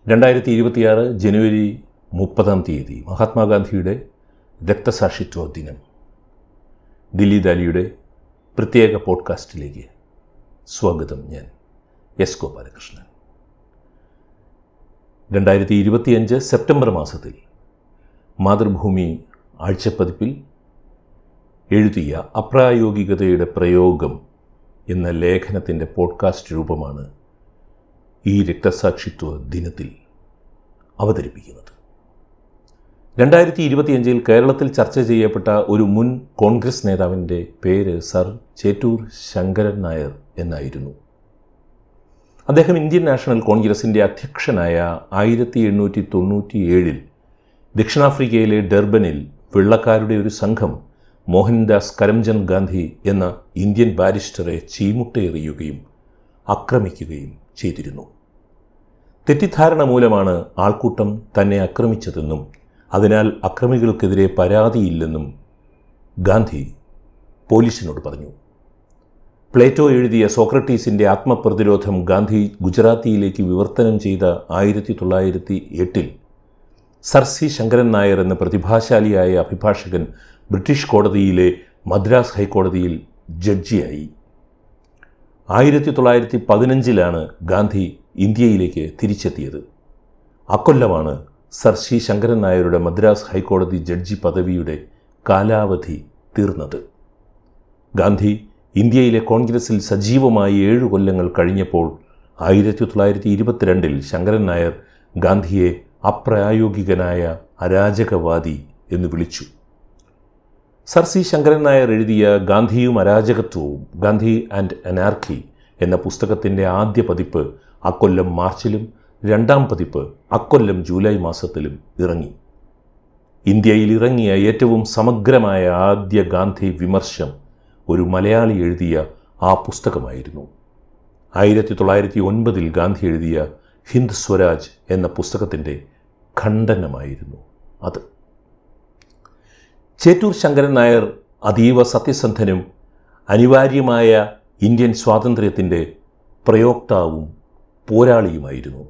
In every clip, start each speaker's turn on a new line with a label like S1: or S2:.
S1: 2026 ജനുവരി 30 മഹാത്മാഗാന്ധിയുടെ രക്തസാക്ഷിത്വ ദിനം. ദില്ലി ദാലിയുടെ പ്രത്യേക പോഡ്കാസ്റ്റിലേക്ക് സ്വാഗതം. ഞാൻ എസ് ഗോപാലകൃഷ്ണൻ. 2025 സെപ്റ്റംബർ മാസത്തിൽ മാതൃഭൂമി ആഴ്ചപ്പതിപ്പിൽ എഴുതിയ അപ്രായോഗികതയുടെ പ്രയോഗം എന്ന ലേഖനത്തിൻ്റെ പോഡ്കാസ്റ്റ് രൂപമാണ് ഈ രക്തസാക്ഷിത്വ ദിനത്തിൽ അവതരിപ്പിക്കുന്നത്. 2025 കേരളത്തിൽ ചർച്ച ചെയ്യപ്പെട്ട ഒരു മുൻ കോൺഗ്രസ് നേതാവിൻ്റെ പേര് സർ ചേറ്റൂർ ശങ്കരൻ നായർ എന്നായിരുന്നു. അദ്ദേഹം ഇന്ത്യൻ നാഷണൽ കോൺഗ്രസിൻ്റെ അധ്യക്ഷനായ 1897 ദക്ഷിണാഫ്രിക്കയിലെ ഡർബനിൽ വെള്ളക്കാരുടെ ഒരു സംഘം മോഹൻദാസ് കരംചന്ദ് ഗാന്ധി എന്ന ഇന്ത്യൻ ബാരിസ്റ്ററെ ചീമുട്ടയെറിയുകയും ആക്രമിക്കുകയും ചെയ്തിരുന്നു. തെറ്റിദ്ധാരണ മൂലമാണ് ആൾക്കൂട്ടം തന്നെ ആക്രമിച്ചതെന്നും അതിനാൽ അക്രമികൾക്കെതിരെ പരാതിയില്ലെന്നും ഗാന്ധി പോലീസിനോട് പറഞ്ഞു. പ്ലേറ്റോ എഴുതിയ സോക്രട്ടീസിൻ്റെ ആത്മപ്രതിരോധം ഗാന്ധി ഗുജറാത്തിയിലേക്ക് വിവർത്തനം ചെയ്ത 1908 സർ സി ശങ്കരൻ നായർ എന്ന പ്രതിഭാശാലിയായ അഭിഭാഷകൻ ബ്രിട്ടീഷ് കോടതിയിലെ മദ്രാസ് ഹൈക്കോടതിയിൽ ജഡ്ജിയായി. 1915 ഗാന്ധി ഇന്ത്യയിലേക്ക് തിരിച്ചെത്തിയത്. അക്കൊല്ലമാണ് സർ സി ശങ്കരൻ നായരുടെ മദ്രാസ് ഹൈക്കോടതി ജഡ്ജി പദവിയുടെ കാലാവധി തീർന്നത്. ഗാന്ധി ഇന്ത്യയിലെ കോൺഗ്രസിൽ സജീവമായി 7 കൊല്ലങ്ങൾ കഴിഞ്ഞപ്പോൾ 1922 ശങ്കരൻ നായർ ഗാന്ധിയെ അപ്രായോഗികനായ അരാജകവാദി എന്ന് വിളിച്ചു. സർ സി ശങ്കരൻ നായർ എഴുതിയ ഗാന്ധിയും അരാജകത്വവും ഗാന്ധി ആൻഡ് അനാർക്കി എന്ന പുസ്തകത്തിൻ്റെ ആദ്യ പതിപ്പ് അക്കൊല്ലം മാർച്ചിലും രണ്ടാം പതിപ്പ് അക്കൊല്ലം ജൂലൈ മാസത്തിലും ഇറങ്ങി. ഇന്ത്യയിൽ ഇറങ്ങിയ ഏറ്റവും സമഗ്രമായ ആദ്യ ഗാന്ധി വിമർശം ഒരു മലയാളി എഴുതിയ ആ പുസ്തകമായിരുന്നു. 1909 ഗാന്ധി എഴുതിയ ഹിന്ദ് സ്വരാജ് എന്ന പുസ്തകത്തിൻ്റെ ഖണ്ഡനമായിരുന്നു അത്. ചേറ്റൂർ ശങ്കരൻ നായർ അതീവ സത്യസന്ധനും അനിവാര്യമായ ഇന്ത്യൻ സ്വാതന്ത്ര്യത്തിൻ്റെ പ്രയോക്താവും പോരാളിയുമായിരുന്നു.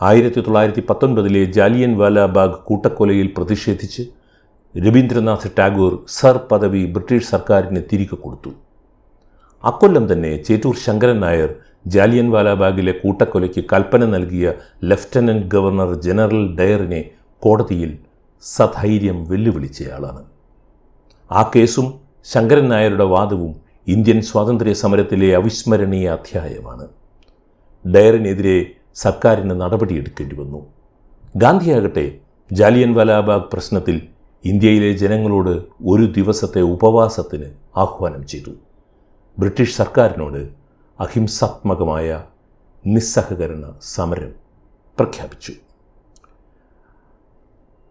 S1: 1919 ജാലിയൻ വാലാബാഗ് കൂട്ടക്കൊലയിൽ പ്രതിഷേധിച്ച് രവീന്ദ്രനാഥ് ടാഗോർ സർ പദവി ബ്രിട്ടീഷ് സർക്കാരിന് തിരികെ കൊടുത്തു. അക്കൊല്ലം തന്നെ ചേറ്റൂർ ശങ്കരൻ നായർ ജാലിയൻ വാലാബാഗിലെ കൂട്ടക്കൊലയ്ക്ക് കൽപ്പന നൽകിയ ലഫ്റ്റനൻറ്റ് ഗവർണർ ജനറൽ ഡയറിനെ കോടതിയിൽ സധൈര്യം വെല്ലുവിളിച്ചയാളാണ്. ആ കേസും ശങ്കരൻ നായരുടെ വാദവും ഇന്ത്യൻ സ്വാതന്ത്ര്യ സമരത്തിലെ അവിസ്മരണീയ അധ്യായമാണ്. ഡയറിനെതിരെ സർക്കാരിന് നടപടിയെടുക്കേണ്ടി വന്നു. ഗാന്ധിയാകട്ടെ ജാലിയൻ വാലാബാഗ് പ്രശ്നത്തിൽ ഇന്ത്യയിലെ ജനങ്ങളോട് ഒരു ദിവസത്തെ ഉപവാസത്തിന് ആഹ്വാനം ചെയ്തു. ബ്രിട്ടീഷ് സർക്കാരിനോട് അഹിംസാത്മകമായ നിസ്സഹകരണ സമരം പ്രഖ്യാപിച്ചു.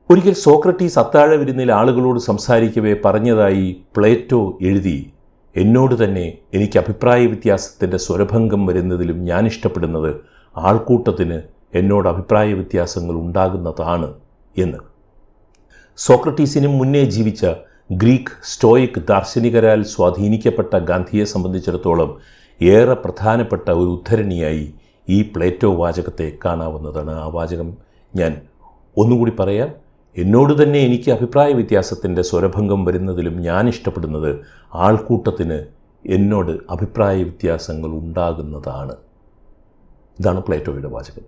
S1: ഒരിക്കൽ സോക്രട്ടീസ് അത്താഴ വിരുന്നിൽ ആളുകളോട് സംസാരിക്കവേ പറഞ്ഞതായി പ്ലേറ്റോ എഴുതി, എന്നോട് തന്നെ എനിക്ക് അഭിപ്രായ വ്യത്യാസത്തിൻ്റെ സ്വരഭംഗം വരുന്നതിലും ഞാൻ ഇഷ്ടപ്പെടുന്നത് ആൾക്കൂട്ടത്തിന് എന്നോട് അഭിപ്രായ വ്യത്യാസങ്ങൾ ഉണ്ടാകുന്നതാണ് എന്ന്. സോക്രട്ടീസിനും മുന്നേ ജീവിച്ച ഗ്രീക്ക് സ്റ്റോയിക് ദാർശനികരാൽ സ്വാധീനിക്കപ്പെട്ട ഗാന്ധിയെ സംബന്ധിച്ചിടത്തോളം ഏറെ പ്രധാനപ്പെട്ട ഒരു ഉദ്ധരണിയായി ഈ പ്ലേറ്റോ വാചകത്തെ കാണാവുന്നതാണ്. ആ വാചകം ഞാൻ ഒന്നുകൂടി പറയാം. എന്നോട് തന്നെ എനിക്ക് അഭിപ്രായ വ്യത്യാസത്തിൻ്റെ സ്വരഭംഗം വരുന്നതിലും ഞാൻ ഇഷ്ടപ്പെടുന്നത് ആൾക്കൂട്ടത്തിന് എന്നോട് അഭിപ്രായ വ്യത്യാസങ്ങൾ ഉണ്ടാകുന്നതാണ്. ഇതാണ് പ്ലേറ്റോയുടെ വാചകം.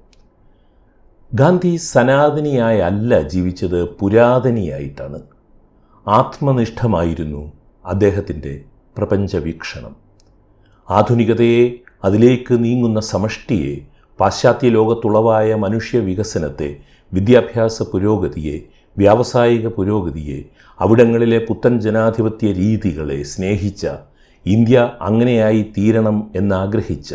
S1: ഗാന്ധി സനാതനിയായി അല്ല ജീവിച്ചത്, പുരാതനിയായിട്ടാണ്. ആത്മനിഷ്ഠമായിരുന്നു അദ്ദേഹത്തിൻ്റെ പ്രപഞ്ചവീക്ഷണം. ആധുനികതയെ, അതിലേക്ക് നീങ്ങുന്ന സമഷ്ടിയെ, പാശ്ചാത്യ ലോകത്തുളവായ മനുഷ്യ വികസനത്തെ, വിദ്യാഭ്യാസ പുരോഗതിയെ, വ്യാവസായിക പുരോഗതിയെ, അവിടങ്ങളിലെ പുത്തൻ ജനാധിപത്യ രീതികളെ സ്നേഹിച്ച, ഇന്ത്യ അങ്ങനെയായി തീരണം എന്നാഗ്രഹിച്ച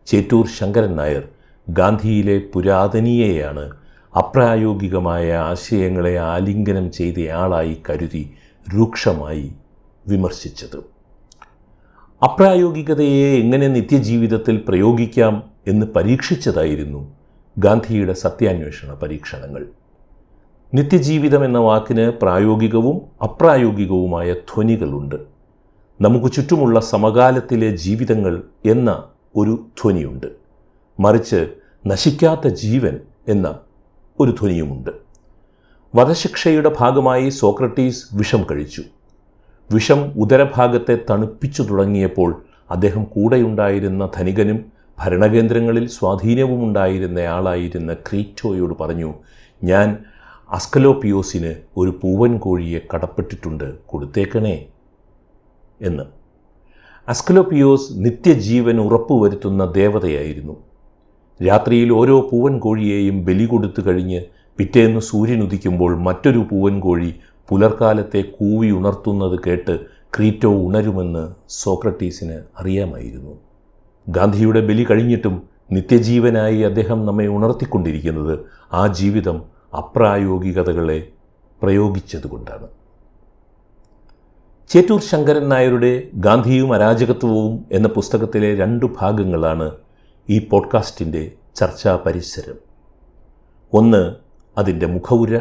S1: ചേറ്റൂർ ശങ്കരൻ നായർ ഗാന്ധിയിലെ പുരാതനിയെയാണ് അപ്രായോഗികമായ ആശയങ്ങളെ ആലിംഗനം ചെയ്തയാളായി കരുതി രൂക്ഷമായി വിമർശിച്ചത്. അപ്രായോഗികതയെ എങ്ങനെ നിത്യജീവിതത്തിൽ പ്രയോഗിക്കാം എന്ന് പരീക്ഷിച്ചതായിരുന്നു ഗാന്ധിയുടെ സത്യാന്വേഷണ പരീക്ഷണങ്ങൾ. നിത്യജീവിതം എന്ന വാക്കിന് പ്രായോഗികവും അപ്രായോഗികവുമായ ധ്വനികളുണ്ട്. നമുക്ക് ചുറ്റുമുള്ള സമകാലത്തിലെ ജീവിതങ്ങൾ എന്ന ഒരു ധ്വനിയുണ്ട്. മറിച്ച് നശിക്കാത്ത ജീവൻ എന്ന ഒരു ധ്വനിയുമുണ്ട്. വധശിക്ഷയുടെ ഭാഗമായി സോക്രട്ടീസ് വിഷം കഴിച്ചു. വിഷം ഉദരഭാഗത്തെ തണുപ്പിച്ചു തുടങ്ങിയപ്പോൾ അദ്ദേഹം കൂടെയുണ്ടായിരുന്ന ധനികനും ഭരണകേന്ദ്രങ്ങളിൽ സ്വാധീനവുമുണ്ടായിരുന്നയാളായിരുന്ന ക്രീറ്റോയോട് പറഞ്ഞു, ഞാൻ അസ്കലോപ്പിയോസിന് ഒരു പൂവൻ കോഴിയെ കടപ്പെട്ടിട്ടുണ്ട്, കൊടുത്തേക്കണേ എന്ന്. അസ്കലോപ്പിയോസ് നിത്യജീവൻ ഉറപ്പുവരുത്തുന്ന ദേവതയായിരുന്നു. രാത്രിയിൽ ഓരോ പൂവൻ കോഴിയെയും ബലി കൊടുത്തു കഴിഞ്ഞ് പിറ്റേന്ന് സൂര്യൻ ഉദിക്കുമ്പോൾ മറ്റൊരു പൂവൻ കോഴി പുലർക്കാലത്തെ കൂവി ഉണർത്തുന്നത് കേട്ട് ക്രീറ്റോ ഉണരുമെന്ന് സോക്രട്ടീസിന് അറിയാമായിരുന്നു. ഗാന്ധിയുടെ ബലി കഴിഞ്ഞിട്ടും നിത്യജീവനായി അദ്ദേഹം നമ്മെ ഉണർത്തിക്കൊണ്ടിരിക്കുന്നത് ആ ജീവിതം അപ്രായോഗികതകളെ പ്രയോഗിച്ചതുകൊണ്ടാണ്. ചേറ്റൂർ ശങ്കരൻ നായരുടെ ഗാന്ധിയും അരാജകത്വവും എന്ന പുസ്തകത്തിലെ 2 ഭാഗങ്ങളാണ് ഈ പോഡ്കാസ്റ്റിൻ്റെ ചർച്ചാ പരിസരം. 1 അതിൻ്റെ മുഖവുര,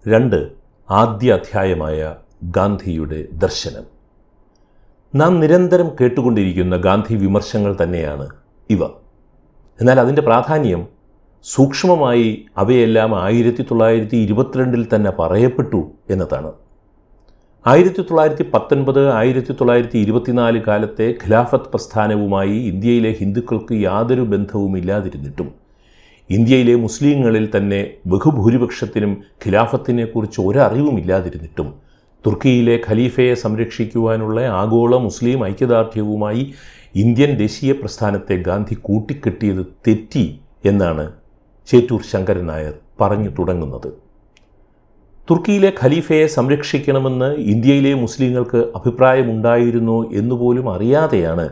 S1: 2 ആദ്യ അധ്യായമായ ഗാന്ധിയുടെ ദർശനം. നാം നിരന്തരം കേട്ടുകൊണ്ടിരിക്കുന്ന ഗാന്ധി വിമർശങ്ങൾ തന്നെയാണ് ഇവ. എന്നാൽ അതിൻ്റെ പ്രാധാന്യം സൂക്ഷ്മമായി അവയെല്ലാം 1922 തന്നെ പറയപ്പെട്ടു എന്നതാണ്. 1919, 1924 കാലത്തെ ഖിലാഫത്ത് പ്രസ്ഥാനവുമായി ഇന്ത്യയിലെ ഹിന്ദുക്കൾക്ക് യാതൊരു ബന്ധവുമില്ലാതിരുന്നിട്ടും ഇന്ത്യയിലെ മുസ്ലിങ്ങളിൽ തന്നെ ബഹുഭൂരിപക്ഷത്തിനും ഖിലാഫത്തിനെക്കുറിച്ച് ഒരറിവുമില്ലാതിരുന്നിട്ടും തുർക്കിയിലെ ഖലീഫയെ സംരക്ഷിക്കുവാനുള്ള ആഗോള മുസ്ലിം ഐക്യദാർഢ്യവുമായി ഇന്ത്യൻ ദേശീയ പ്രസ്ഥാനത്തെ ഗാന്ധി കൂട്ടിക്കെട്ടിയത് തെറ്റി എന്നാണ് ചേറ്റൂർ ശങ്കരൻ നായർ പറഞ്ഞു തുടങ്ങുന്നത്. തുർക്കിയിലെ ഖലീഫയെ സംരക്ഷിക്കണമെന്ന് ഇന്ത്യയിലെ മുസ്ലിങ്ങൾക്ക് അഭിപ്രായമുണ്ടായിരുന്നോ എന്നുപോലും അറിയാതെയാണ്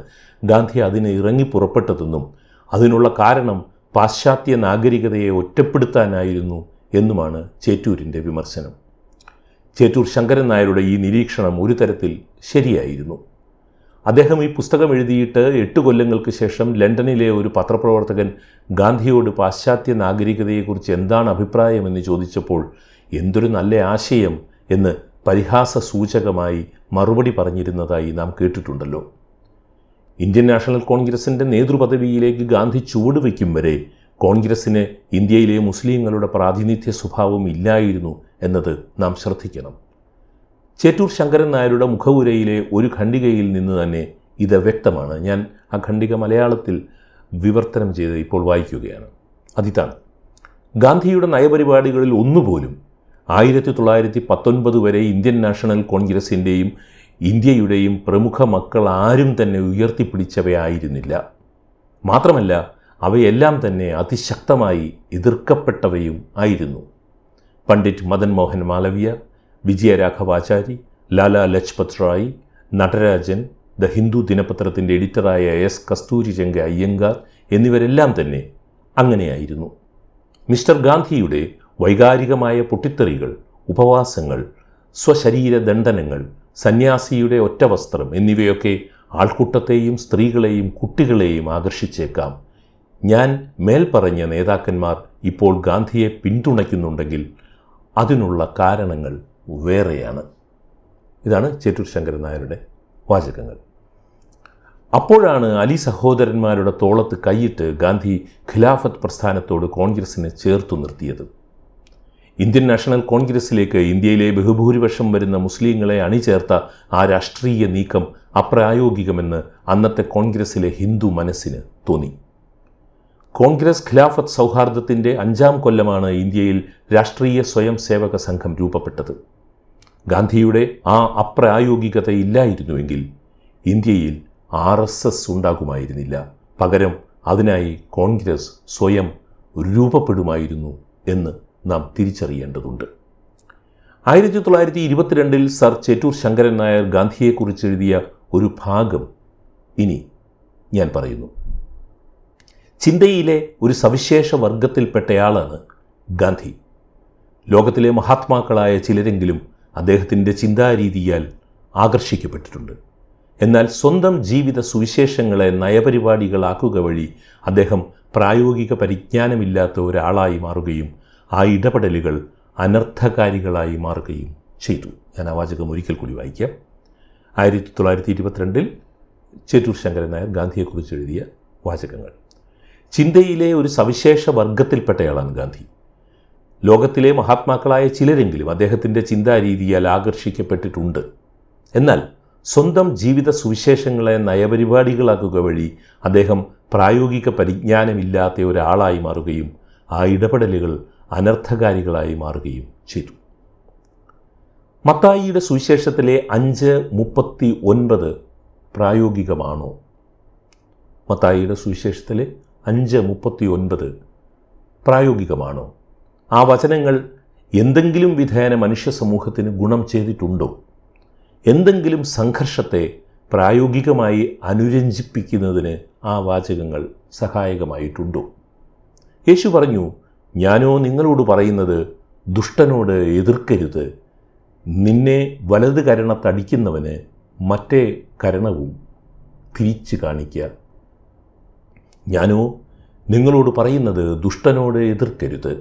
S1: ഗാന്ധി അതിന് ഇറങ്ങി പുറപ്പെട്ടതെന്നും അതിനുള്ള കാരണം പാശ്ചാത്യ നാഗരികതയെ ഒറ്റപ്പെടുത്താനായിരുന്നു എന്നുമാണ് ചേറ്റൂരിൻ്റെ വിമർശനം. ചേറ്റൂർ ശങ്കരൻ നായരുടെ ഈ നിരീക്ഷണം ഒരു തരത്തിൽ ശരിയായിരുന്നു. അദ്ദേഹം ഈ പുസ്തകം എഴുതിയിട്ട് 8 കൊല്ലങ്ങൾക്ക് ശേഷം ലണ്ടനിലെ ഒരു പത്രപ്രവർത്തകൻ ഗാന്ധിയോട് പാശ്ചാത്യ നാഗരികതയെക്കുറിച്ച് എന്താണ് അഭിപ്രായമെന്ന് ചോദിച്ചപ്പോൾ എന്തൊരു നല്ല ആശയം എന്ന് പരിഹാസസൂചകമായി മറുപടി പറഞ്ഞിരുന്നതായി നാം കേട്ടിട്ടുണ്ടല്ലോ. ഇന്ത്യൻ നാഷണൽ കോൺഗ്രസിൻ്റെ നേതൃപദവിയിലേക്ക് ഗാന്ധി ചുവടുവയ്ക്കും വരെ കോൺഗ്രസ്സിന് ഇന്ത്യയിലെ മുസ്ലിങ്ങളുടെ പ്രാതിനിധ്യ സ്വഭാവം ഇല്ലായിരുന്നു എന്നത് നാം ശ്രദ്ധിക്കണം. ചേറ്റൂർ ശങ്കരൻ നായരുടെ മുഖവുരയിലെ ഒരു ഖണ്ഡികയിൽ നിന്ന് തന്നെ ഇത് വ്യക്തമാണ്. ഞാൻ ആ ഖണ്ഡിക മലയാളത്തിൽ വിവർത്തനം ചെയ്ത് ഇപ്പോൾ വായിക്കുകയാണ്. അതിതാണ്: ഗാന്ധിയുടെ നയപരിപാടികളിൽ ഒന്നുപോലും 1919 വരെ ഇന്ത്യൻ നാഷണൽ കോൺഗ്രസിൻ്റെയും ഇന്ത്യയുടെയും പ്രമുഖ മക്കൾ ആരും തന്നെ ഉയർത്തിപ്പിടിച്ചവയായിരുന്നില്ല. മാത്രമല്ല, അവയെല്ലാം തന്നെ അതിശക്തമായി എതിർക്കപ്പെട്ടവയും ആയിരുന്നു. പണ്ഡിറ്റ് മദൻ മോഹൻ മാലവ്യ, വിജയരാഘവാചാരി, ലാലാ ലജ്പത് റായ്, നടരാജൻ, ദ ഹിന്ദു ദിനപത്രത്തിൻ്റെ എഡിറ്ററായ എസ് കസ്തൂരിരംഗ അയ്യങ്കാർ എന്നിവരെല്ലാം തന്നെ അങ്ങനെയായിരുന്നു. മിസ്റ്റർ ഗാന്ധിയുടെ വൈകാരികമായ പൊട്ടിത്തെറികൾ, ഉപവാസങ്ങൾ, സ്വശരീര ദണ്ഡനങ്ങൾ, സന്യാസിയുടെ ഒറ്റവസ്ത്രം എന്നിവയൊക്കെ ആൾക്കൂട്ടത്തെയും സ്ത്രീകളെയും കുട്ടികളെയും ആകർഷിച്ചേക്കാം. ഞാൻ മേൽപ്പറഞ്ഞ നേതാക്കന്മാർ ഇപ്പോൾ ഗാന്ധിയെ പിന്തുണയ്ക്കുന്നുണ്ടെങ്കിൽ അതിനുള്ള കാരണങ്ങൾ വേറെയാണ്. ഇതാണ് ചേറ്റൂർ ശങ്കരൻ നായരുടെ വാചകങ്ങൾ. അപ്പോഴാണ് അലി സഹോദരന്മാരുടെ തോളത്ത് കൈയിട്ട് ഗാന്ധി ഖിലാഫത്ത് പ്രസ്ഥാനത്തോട് കോൺഗ്രസിനെ ചേർത്തു നിർത്തിയത്. ഇന്ത്യൻ നാഷണൽ കോൺഗ്രസിലേക്ക് ഇന്ത്യയിലെ ബഹുഭൂരിപക്ഷം വരുന്ന മുസ്ലിങ്ങളെ അണിചേർത്ത ആ രാഷ്ട്രീയ നീക്കം അപ്രായോഗികമെന്ന് അന്നത്തെ കോൺഗ്രസിലെ ഹിന്ദു മനസ്സിന് തോന്നി. കോൺഗ്രസ് ഖിലാഫത്ത് സൗഹാർദ്ദത്തിൻ്റെ 5ാം കൊല്ലമാണ് ഇന്ത്യയിൽ രാഷ്ട്രീയ സ്വയം സേവക സംഘം രൂപപ്പെട്ടത്. ഗാന്ധിയുടെ ആ അപ്രായോഗികത ഇല്ലായിരുന്നുവെങ്കിൽ ഇന്ത്യയിൽ RSS ഉണ്ടാകുമായിരുന്നില്ല. പകരം അതിനായി കോൺഗ്രസ് സ്വയം രൂപപ്പെടുമായിരുന്നു എന്ന് നാം തിരിച്ചറിയേണ്ടതുണ്ട്. 1922 സർ ചേറ്റൂർ ശങ്കരൻ നായർ ഗാന്ധിയെക്കുറിച്ച് എഴുതിയ ഒരു ഭാഗം ഇനി ഞാൻ പറയുന്നു. ചിന്തയിലെ ഒരു സവിശേഷ വർഗത്തിൽപ്പെട്ടയാളാണ് ഗാന്ധി. ലോകത്തിലെ മഹാത്മാക്കളായ ചിലരെങ്കിലും അദ്ദേഹത്തിൻ്റെ ചിന്താരീതിയാൽ ആകർഷിക്കപ്പെട്ടിട്ടുണ്ട്. എന്നാൽ സ്വന്തം ജീവിത സുവിശേഷങ്ങളെ നയപരിപാടികളാക്കുക വഴി അദ്ദേഹം പ്രായോഗിക പരിജ്ഞാനമില്ലാത്ത ഒരാളായി മാറുകയും ആ ഇടപെടലുകൾ അനർത്ഥകാരികളായി മാറുകയും ചെയ്തു. ഞാൻ ആ വാചകം ഒരിക്കൽ കൂടി വായിക്കാം. 1922 ചേറ്റൂർ ശങ്കരൻ നായർ ഗാന്ധിയെക്കുറിച്ച് എഴുതിയ വാചകങ്ങൾ. ചിന്തയിലെ ഒരു സവിശേഷ വർഗത്തിൽപ്പെട്ടയാളാണ് ഗാന്ധി. ലോകത്തിലെ മഹാത്മാക്കളായ ചിലരെങ്കിലും അദ്ദേഹത്തിൻ്റെ ചിന്താരീതിയാൽ ആകർഷിക്കപ്പെട്ടിട്ടുണ്ട്. എന്നാൽ സ്വന്തം ജീവിത സുവിശേഷങ്ങളെ നയപരിപാടികളാക്കുക വഴി അദ്ദേഹം പ്രായോഗിക പരിജ്ഞാനമില്ലാത്ത ഒരാളായി മാറുകയും ആ ഇടപെടലുകൾ അനർത്ഥകാരികളായി മാറുകയും ചെയ്തു. മത്തായിയുടെ സുവിശേഷത്തിലെ 5:39 പ്രായോഗികമാണോ? മത്തായിയുടെ സുവിശേഷത്തിലെ 5:39 പ്രായോഗികമാണോ? ആ വചനങ്ങൾ എന്തെങ്കിലും വിധേന മനുഷ്യ സമൂഹത്തിന് ഗുണം ചെയ്തിട്ടുണ്ടോ? എന്തെങ്കിലും സംഘർഷത്തെ പ്രായോഗികമായി അനുരഞ്ജിപ്പിക്കുന്നതിന് ആ വാചകങ്ങൾ സഹായകമായിട്ടുണ്ടോ? യേശു പറഞ്ഞു, ഞാനോ നിങ്ങളോട് പറയുന്നത് ദുഷ്ടനോട് എതിർക്കരുത്, നിന്നെ വലത് കരണത്തടിക്കുന്നവന് മറ്റേ കരണവും തിരിച്ചു കാണിക്കുക. ഞാനോ നിങ്ങളോട് പറയുന്നത് ദുഷ്ടനോട് എതിർക്കരുത്,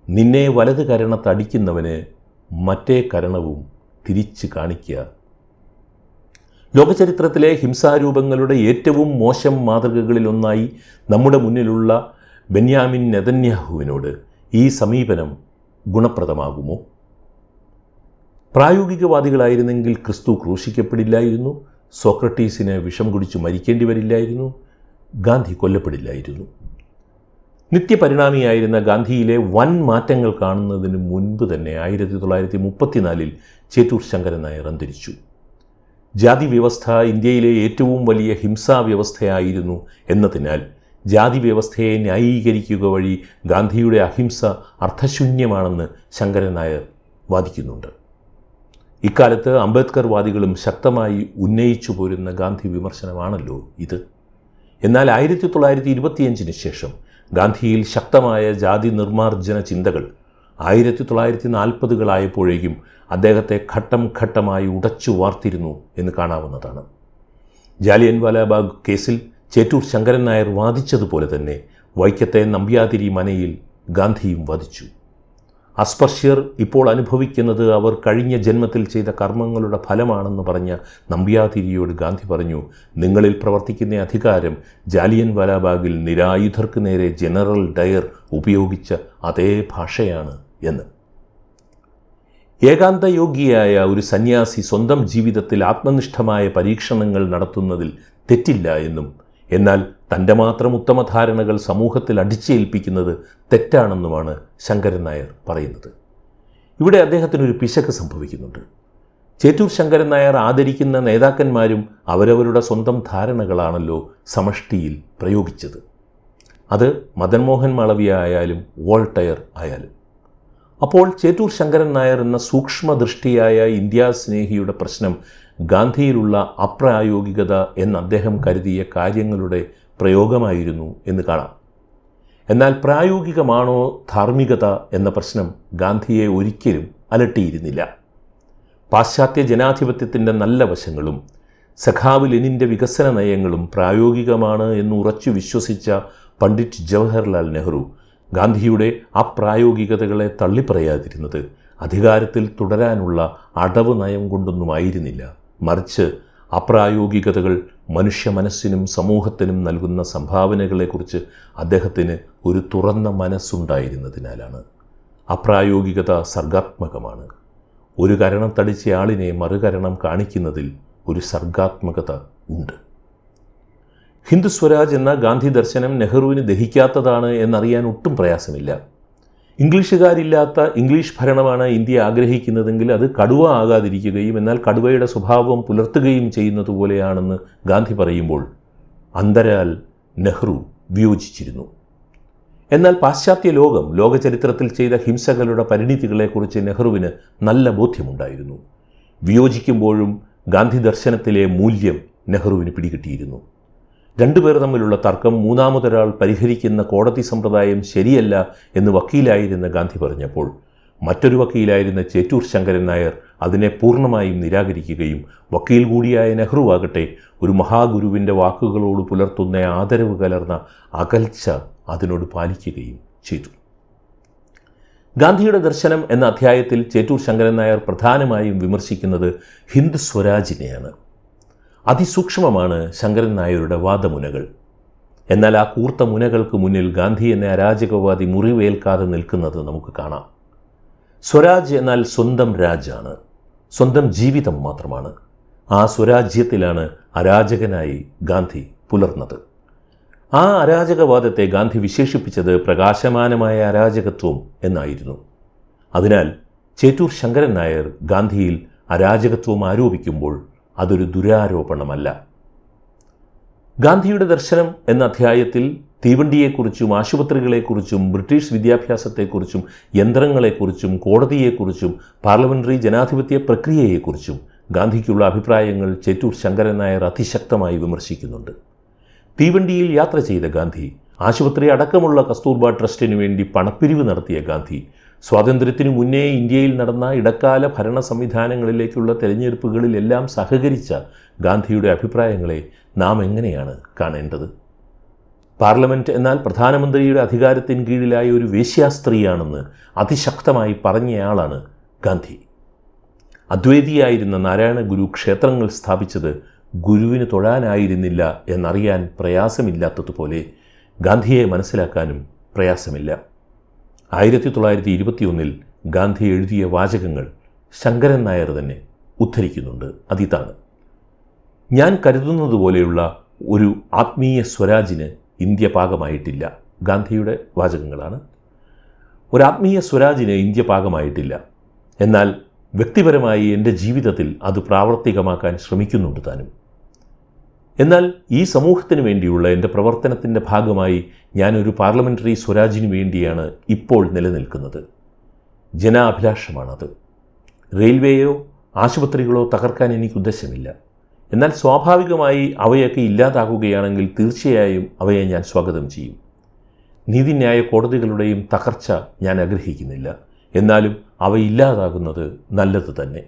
S1: നിന്നെ വലത് കരണത്തടിക്കുന്നവന് മറ്റേ കരണവും തിരിച്ചു കാണിക്കുക. ലോകചരിത്രത്തിലെ ഹിംസാരൂപങ്ങളുടെ ഏറ്റവും മോശം മാതൃകകളിലൊന്നായി നമ്മുടെ മുന്നിലുള്ള ബെന്യാമിൻ നെതന്യാഹുവിനോട് ഈ സമീപനം ഗുണപ്രദമാകുമോ? പ്രായോഗികവാദികളായിരുന്നെങ്കിൽ ക്രിസ്തു ക്രൂശിക്കപ്പെടില്ലായിരുന്നു, സോക്രട്ടീസിന് വിഷം കുടിച്ചു മരിക്കേണ്ടി വരില്ലായിരുന്നു, ഗാന്ധി കൊല്ലപ്പെടില്ലായിരുന്നു. നിത്യപരിണാമിയായിരുന്ന ഗാന്ധിയിലെ വൻ മാറ്റങ്ങൾ കാണുന്നതിന് മുൻപ് തന്നെ 1934 ചേറ്റൂർ ശങ്കരൻ നായർ അന്തരിച്ചു. ജാതി വ്യവസ്ഥ ഇന്ത്യയിലെ ഏറ്റവും വലിയ ഹിംസാ വ്യവസ്ഥയായിരുന്നു എന്നതിനാൽ ജാതി വ്യവസ്ഥയെ ന്യായീകരിക്കുക വഴി ഗാന്ധിയുടെ അഹിംസ അർത്ഥശൂന്യമാണെന്ന് ശങ്കരൻ നായർ വാദിക്കുന്നുണ്ട്. ഇക്കാലത്ത് അംബേദ്കർ വാദികളും ശക്തമായി ഉന്നയിച്ചു പോരുന്ന ഗാന്ധി വിമർശനമാണല്ലോ ഇത്. എന്നാൽ 1925 ശേഷം ഗാന്ധിയിൽ ശക്തമായ ജാതി നിർമ്മാർജ്ജന ചിന്തകൾ 1940കളായപ്പോഴേക്കും അദ്ദേഹത്തെ ഘട്ടം ഘട്ടമായി ഉടച്ചു വാർത്തിരുന്നു എന്ന് കാണാവുന്നതാണ്. ജാലിയൻവാലാബാഗ് കേസിൽ ചേറ്റൂർ ശങ്കരൻ നായർ വാദിച്ചതുപോലെ തന്നെ വൈക്കത്തെ നമ്പ്യാതിരി മനയിൽ ഗാന്ധിയും വധിച്ചു. അസ്പർശ്യർ ഇപ്പോൾ അനുഭവിക്കുന്നത് അവർ കഴിഞ്ഞ ജന്മത്തിൽ ചെയ്ത കർമ്മങ്ങളുടെ ഫലമാണെന്ന് പറഞ്ഞ നമ്പ്യാതിരിയോട് ഗാന്ധി പറഞ്ഞു, നിങ്ങളിൽ പ്രവർത്തിക്കുന്ന അധികാരം ജാലിയൻ വാലാബാഗിൽ നിരായുധർക്ക് നേരെ ജനറൽ ഡയർ ഉപയോഗിച്ച അതേ ഭാഷയാണ് എന്ന്. ഏകാന്തയോഗിയായ ഒരു സന്യാസി സ്വന്തം ജീവിതത്തിൽ ആത്മനിഷ്ഠമായ പരീക്ഷണങ്ങൾ നടത്തുന്നതിൽ തെറ്റില്ല എന്നും, എന്നാൽ തൻ്റെ മാത്രം ഉത്തമധാരണകൾ സമൂഹത്തിൽ അടിച്ചേൽപ്പിക്കുന്നത് തെറ്റാണെന്നുമാണ് ശങ്കരൻ നായർ പറയുന്നത്. ഇവിടെ അദ്ദേഹത്തിനൊരു പിശക് സംഭവിക്കുന്നുണ്ട്. ചേറ്റൂർ ശങ്കരൻ നായർ ആദരിക്കുന്ന നേതാക്കന്മാരും അവരവരുടെ സ്വന്തം ധാരണകളാണല്ലോ സമഷ്ടിയിൽ പ്രയോഗിച്ചത്. അത് മദൻ മോഹൻ മാളവ്യ ആയാലും വോൾട്ടയർ ആയാലും. അപ്പോൾ ചേറ്റൂർ ശങ്കരൻ നായർ എന്ന സൂക്ഷ്മദൃഷ്ടിയായ ഇന്ത്യാ സ്നേഹിയുടെ പ്രശ്നം ഗാന്ധിയിലുള്ള അപ്രായോഗികത എന്ന് അദ്ദേഹം കരുതിയ കാര്യങ്ങളുടെ പ്രയോഗമായിരുന്നു എന്ന് കാണാം. എന്നാൽ പ്രായോഗികമാണോ ധാർമ്മികത എന്ന പ്രശ്നം ഗാന്ധിയെ ഒരിക്കലും അലട്ടിയിരുന്നില്ല. പാശ്ചാത്യ ജനാധിപത്യത്തിൻ്റെ നല്ല വശങ്ങളും സഖാവ് ലെനിൻ്റെ വികസന നയങ്ങളും പ്രായോഗികമാണ് എന്ന് ഉറച്ചു വിശ്വസിച്ച പണ്ഡിറ്റ് ജവഹർലാൽ നെഹ്റു ഗാന്ധിയുടെ അപ്രായോഗികതകളെ തള്ളിപ്പറയാതിരുന്നത് അധികാരത്തിൽ തുടരാനുള്ള അടവ് നയം കൊണ്ടൊന്നുമായിരുന്നില്ല. മറിച്ച് അപ്രായോഗികതകൾ മനുഷ്യ മനസ്സിനും സമൂഹത്തിനും നൽകുന്ന സംഭാവനകളെക്കുറിച്ച് അദ്ദേഹത്തിന് ഒരു തുറന്ന മനസ്സുണ്ടായിരുന്നതിനാലാണ്. അപ്രായോഗികത സർഗാത്മകമാണ്. ഒരു കരണം തടിച്ച ആളിനെ മറുകരണം കാണിക്കുന്നതിൽ ഒരു സർഗാത്മകത ഉണ്ട്. ഹിന്ദു സ്വരാജ് എന്ന ഗാന്ധി ദർശനം നെഹ്റുവിന് ദഹിക്കാത്തതാണ് എന്നറിയാൻ ഒട്ടും പ്രയാസമില്ല. ഇംഗ്ലീഷുകാരില്ലാത്ത ഇംഗ്ലീഷ് ഭരണമാണ് ഇന്ത്യ ആഗ്രഹിക്കുന്നതെങ്കിൽ അത് കടുവ ആകാതിരിക്കുകയും എന്നാൽ കടുവയുടെ സ്വഭാവം പുലർത്തുകയും ചെയ്യുന്നതുപോലെയാണെന്ന് ഗാന്ധി പറയുമ്പോൾ അന്തരാൽ നെഹ്റു വിയോജിച്ചിരുന്നു. എന്നാൽ പാശ്ചാത്യ ലോകചരിത്രത്തിൽ ചെയ്ത ഹിംസകളുടെ പരിണിതികളെക്കുറിച്ച് നെഹ്റുവിന് നല്ല ബോധ്യമുണ്ടായിരുന്നു. വിയോജിക്കുമ്പോഴും ഗാന്ധി ദർശനത്തിലെ മൂല്യം നെഹ്റുവിന് പിടികിട്ടിയിരുന്നു. രണ്ടുപേർ തമ്മിലുള്ള തർക്കം മൂന്നാമതൊരാൾ പരിഹരിക്കുന്ന കോടതി സമ്പ്രദായം ശരിയല്ല എന്ന് വക്കീലായിരുന്ന ഗാന്ധി പറഞ്ഞപ്പോൾ മറ്റൊരു വക്കീലായിരുന്ന ചേറ്റൂർ ശങ്കരൻ നായർ അതിനെ പൂർണ്ണമായും നിരാകരിക്കുകയും വക്കീൽ കൂടിയായ നെഹ്റു ആകട്ടെ ഒരു മഹാഗുരുവിൻ്റെ വാക്കുകളോട് പുലർത്തുന്ന ആദരവ് കലർന്ന അകൽച്ച അതിനോട് പാലിക്കുകയും ചെയ്തു. ഗാന്ധിയുടെ ദർശനം എന്ന അധ്യായത്തിൽ ചേറ്റൂർ ശങ്കരൻ നായർ പ്രധാനമായും വിമർശിക്കുന്നത് ഹിന്ദു സ്വരാജിനെയാണ്. അതിസൂക്ഷ്മമാണ് ശങ്കരൻ നായരുടെ വാദമുനകൾ. എന്നാൽ ആ കൂർത്ത മുനകൾക്ക് മുന്നിൽ ഗാന്ധി എന്ന അരാജകവാദി മുറിവേൽക്കാതെ നിൽക്കുന്നത് നമുക്ക് കാണാം. സ്വരാജ് എന്നാൽ സ്വന്തം രാജാണ്, സ്വന്തം ജീവിതം മാത്രമാണ്. ആ സ്വരാജ്യത്തിലാണ് അരാജകനായി ഗാന്ധി പുലർന്നത്. ആ അരാജകവാദത്തെ ഗാന്ധി വിശേഷിപ്പിച്ചത് പ്രകാശമാനമായ അരാജകത്വം എന്നായിരുന്നു. അതിനാൽ ചേറ്റൂർ ശങ്കരൻ നായർ ഗാന്ധിയിൽ അരാജകത്വം ആരോപിക്കുമ്പോൾ അതൊരു ദുരാരോപണമല്ല. ഗാന്ധിയുടെ ദർശനം എന്ന അധ്യായത്തിൽ തീവണ്ടിയെക്കുറിച്ചും ആശുപത്രികളെക്കുറിച്ചും ബ്രിട്ടീഷ് വിദ്യാഭ്യാസത്തെക്കുറിച്ചും യന്ത്രങ്ങളെക്കുറിച്ചും കോടതിയെക്കുറിച്ചും പാർലമെൻ്ററി ജനാധിപത്യ പ്രക്രിയയെക്കുറിച്ചും ഗാന്ധിക്കുള്ള അഭിപ്രായങ്ങൾ ചേറ്റൂർ ശങ്കരൻ നായർ അതിശക്തമായി വിമർശിക്കുന്നുണ്ട്. തീവണ്ടിയിൽ യാത്ര ചെയ്ത ഗാന്ധി, ആശുപത്രി അടക്കമുള്ള കസ്തൂർബ ട്രസ്റ്റിനു വേണ്ടി പണപ്പിരിവ് നടത്തിയ ഗാന്ധി, സ്വാതന്ത്ര്യത്തിനു മുന്നേ ഇന്ത്യയിൽ നടന്ന ഇടക്കാല ഭരണ സംവിധാനങ്ങളിലേക്കുള്ള തെരഞ്ഞെടുപ്പുകളിലെല്ലാം സഹകരിച്ച ഗാന്ധിയുടെ അഭിപ്രായങ്ങളെ നാം എങ്ങനെയാണ് കാണേണ്ടത്? പാർലമെൻറ്റ് എന്നാൽ പ്രധാനമന്ത്രിയുടെ അധികാരത്തിന് കീഴിലായ ഒരു വേശ്യാസ്ത്രീയാണെന്ന് അതിശക്തമായി പറഞ്ഞയാളാണ് ഗാന്ധി. അദ്വൈതിയായിരുന്ന നാരായണ ഗുരു ക്ഷേത്രങ്ങൾ സ്ഥാപിച്ചത് ഗുരുവിന് തൊഴാനായിരുന്നില്ല എന്നറിയാൻ പ്രയാസമില്ലാത്തതുപോലെ ഗാന്ധിയെ മനസ്സിലാക്കാനും പ്രയാസമില്ല. 1921 ഗാന്ധി എഴുതിയ വാചകങ്ങൾ ശങ്കരൻ നായർ തന്നെ ഉദ്ധരിക്കുന്നുണ്ട്. അതിതാണ്: ഞാൻ കരുതുന്നതുപോലെയുള്ള ഒരു ആത്മീയ സ്വരാജിന് ഇന്ത്യ പാകമായിട്ടില്ല. ഗാന്ധിയുടെ വാചകങ്ങളാണ്. ഒരു ആത്മീയ സ്വരാജിന് ഇന്ത്യ പാകമായിട്ടില്ല. എന്നാൽ വ്യക്തിപരമായി എൻ്റെ ജീവിതത്തിൽ അത് പ്രാവർത്തികമാക്കാൻ ശ്രമിക്കുന്നുണ്ട് താനും. എന്നാൽ ഈ സമൂഹത്തിന് വേണ്ടിയുള്ള എൻ്റെ പ്രവർത്തനത്തിൻ്റെ ഭാഗമായി ഞാനൊരു പാർലമെൻ്ററി സ്വരാജിന് വേണ്ടിയാണ് ഇപ്പോൾ നിലനിൽക്കുന്നത്. ജനാഭിലാഷമാണത്. റെയിൽവേയോ ആശുപത്രികളോ തകർക്കാൻ എനിക്ക് ഉദ്ദേശമില്ല. എന്നാൽ സ്വാഭാവികമായി അവയൊക്കെ ഇല്ലാതാകുകയാണെങ്കിൽ തീർച്ചയായും അവയെ ഞാൻ സ്വാഗതം ചെയ്യും. നീതിന്യായ കോടതികളുടെയും തകർച്ച ഞാൻ ആഗ്രഹിക്കുന്നില്ല. എന്നാലും അവ ഇല്ലാതാകുന്നത് നല്ലത് തന്നെ.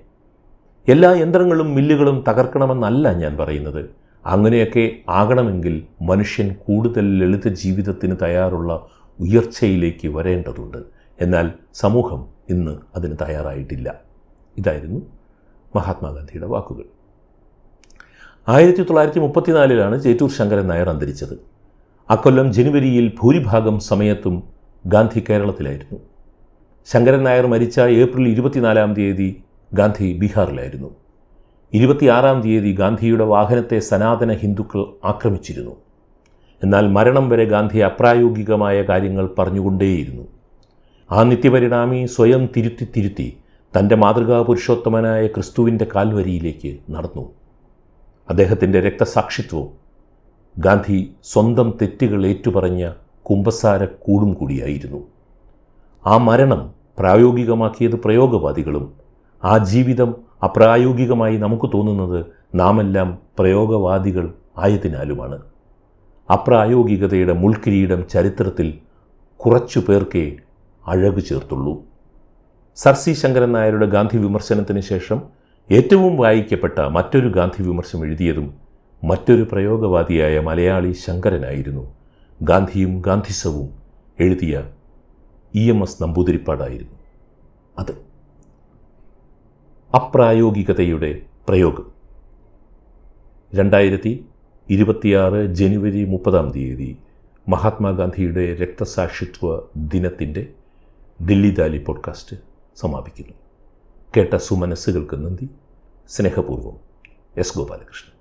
S1: എല്ലാ യന്ത്രങ്ങളും മില്ലുകളും തകർക്കണമെന്നല്ല ഞാൻ പറയുന്നത്. അങ്ങനെയൊക്കെ ആകണമെങ്കിൽ മനുഷ്യൻ കൂടുതൽ ലളിത ജീവിതത്തിന് തയ്യാറുള്ള ഉയർച്ചയിലേക്ക് വരേണ്ടതുണ്ട്. എന്നാൽ സമൂഹം ഇന്ന് അതിന് തയ്യാറായിട്ടില്ല. ഇതായിരുന്നു മഹാത്മാഗാന്ധിയുടെ വാക്കുകൾ. 1934 ചേറ്റൂർ ശങ്കരൻ നായർ അന്തരിച്ചത്. അക്കൊല്ലം ജനുവരിയിൽ ഭൂരിഭാഗം സമയത്തും ഗാന്ധി കേരളത്തിലായിരുന്നു. ശങ്കരൻ നായർ മരിച്ച ഏപ്രിൽ 24 ഗാന്ധി ബീഹാറിലായിരുന്നു. 26 ഗാന്ധിയുടെ വാഹനത്തെ സനാതന ഹിന്ദുക്കൾ ആക്രമിച്ചിരുന്നു. എന്നാൽ മരണം വരെ ഗാന്ധി അപ്രായോഗികമായ കാര്യങ്ങൾ പറഞ്ഞുകൊണ്ടേയിരുന്നു. ആ നിത്യപരിണാമി സ്വയം തിരുത്തി തൻ്റെ മാതൃകാ പുരുഷോത്തമനായ ക്രിസ്തുവിൻ്റെ കാൽവരിയിലേക്ക് നടന്നു. അദ്ദേഹത്തിൻ്റെ രക്തസാക്ഷിത്വം ഗാന്ധി സ്വന്തം തെറ്റുകൾ ഏറ്റുപറഞ്ഞ കുമ്പസാരക്കൂടും കൂടിയായിരുന്നു. ആ മരണം പ്രായോഗികമാക്കിയത് പ്രയോഗവാദികളും ആ ജീവിതം അപ്രായോഗികമായി നമുക്ക് തോന്നുന്നത് നാമെല്ലാം പ്രയോഗവാദികൾ ആയതിനാലുമാണ്. അപ്രായോഗികതയുടെ മുൾക്കിരീടം ചരിത്രത്തിൽ കുറച്ചു പേർക്കേ അഴകു ചേർത്തുള്ളൂ. സർ സി ശങ്കരൻ നായരുടെ ഗാന്ധി വിമർശനത്തിന് ശേഷം ഏറ്റവും വായിക്കപ്പെട്ട മറ്റൊരു ഗാന്ധി വിമർശനം എഴുതിയതും മറ്റൊരു പ്രയോഗവാദിയായ മലയാളി ശങ്കരനായിരുന്നു. ഗാന്ധിയും ഗാന്ധിസവും എഴുതിയ EMS നമ്പൂതിരിപ്പാടായിരുന്നു അത്. അപ്രായോഗികതയുടെ പ്രയോഗം. 2026 ജനുവരി 30 മഹാത്മാഗാന്ധിയുടെ രക്തസാക്ഷിത്വ ദിനത്തിൻ്റെ ദില്ലി ദാലി പോഡ്കാസ്റ്റ് സമാപിക്കുന്നു. കേട്ട സുമനസ്സുകൾക്ക് നന്ദി. സ്നേഹപൂർവ്വം, S. ഗോപാലകൃഷ്ണൻ.